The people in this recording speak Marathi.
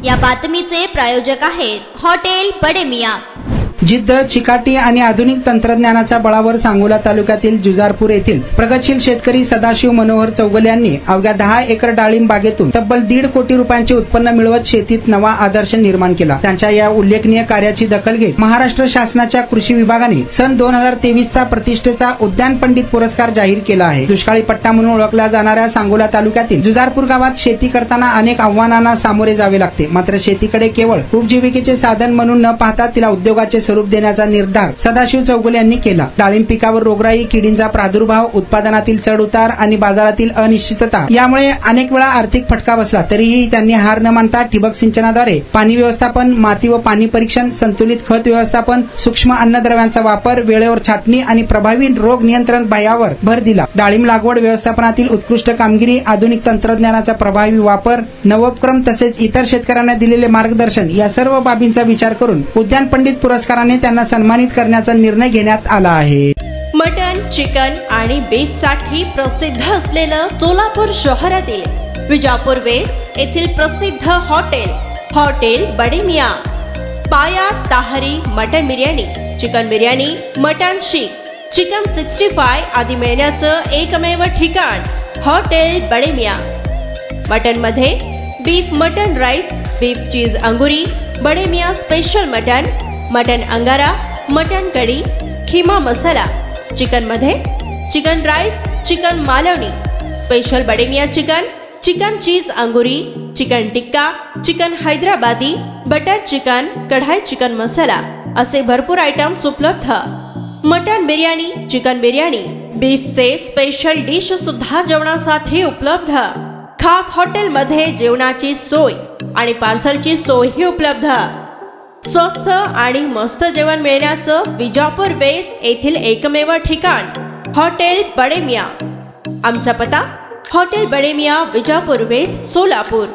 या बातमीचे प्रायोजक आहेत हॉटेल बडे मियां। जिद्द, चिकाटी आणि आधुनिक तंत्रज्ञानाच्या बळावर सांगोला तालुक्यातील जुजारपूर येथील प्रगतशील शेतकरी सदाशिव मनोहर चौगले यांनी अवघ्या 10 एकर डाळिंब बागेतून तब्बल 1.5 कोटी रुपयांचे उत्पन्न मिळवत शेतीत नवा आदर्श निर्माण केला। त्यांच्या या उल्लेखनीय कार्याची दखल घेत महाराष्ट्र शासनाच्या कृषी विभागाने सन 2023चा प्रतिष्ठेचा उद्यान पंडित पुरस्कार जाहीर केला आहे। दुष्काळी पट्टा म्हणून ओळखल्या जाणाऱ्या सांगोला तालुक्यातील जुजारपूर गावात शेती करताना अनेक आव्हानांना सामोरे जावे लागते, मात्र शेतीकडे केवळ उपजीविकेचे साधन म्हणून न पाहता तिला उद्योगाचे स्वरूप देण्याचा निर्धार सदाशिव चौगले यांनी केला। डाळिंब पिकावर रोगराई, किडींचा प्रादुर्भाव, उत्पादनातील चढ-उतार आणि बाजारातील अनिश्चितता यामुळे अनेक वेळा आर्थिक फटका बसला, तरीही त्यांनी हार न मानता ठिबक सिंचनाद्वारे पाणी व्यवस्थापन, माती व पाणी परीक्षण, संतुलित खत व्यवस्थापन, सूक्ष्म अन्नद्रव्यांचा वापर, वेळेवर छाटणी आणि प्रभावी रोग नियंत्रण यावर भर दिला। डाळिंब लागवड व्यवस्थापनातील उत्कृष्ट कामगिरी, आधुनिक तंत्रज्ञानाचा प्रभावी वापर, नवोपक्रम तसेच इतर शेतकऱ्यांना दिलेले मार्गदर्शन या सर्व बाबींचा विचार करून उद्यान पंडित पुरस्काराने त्यांना सन्मानित करण्याचा निर्णय घेण्यात आला आहे। मटन, चिकन आणि बीफ साठी प्रसिद्ध असलेलं सोलापूर शहरातील विजापूर वेस्ट येथील प्रसिद्ध हॉटेल बडे मियां। पाया, ताहरी, mutton biryani, chicken biryani, mutton शीख, चिकन 65 आदी मिळण्याचं एकमेव ठिकाण हॉटेल बडे मियां। मटन मध्ये beef mutton rice, beef cheese अंगुरी, बडे मियां स्पेशल मटन अंगारा, मटन कढी, खिमा मसाला। चिकन मध्ये chicken rice, chicken Malvani, special Bade Miyan chicken cheese अंगुरी, chicken tikka, chicken Hyderabadi, butter chicken, kadai chicken masala असे भरपूर आयटम्स उपलब्ध। मटन बिर्याणी, चिकन बिर्याणी, बीफचे स्पेशल डिश सुद्धा जेवणासाठी उपलब्ध। खास हॉटेलमध्ये जेवणाची सोय आणि पार्सलची सोयही उपलब्ध। स्वस्त आणि मस्त जेवण मिळण्याचं विजापूर वेस्ट येथील एकमेव ठिकाण हॉटेल बडे मियां। आमचा पत्ता हॉटेल बडे मियां, विजापूर वेस्ट, सोलापूर।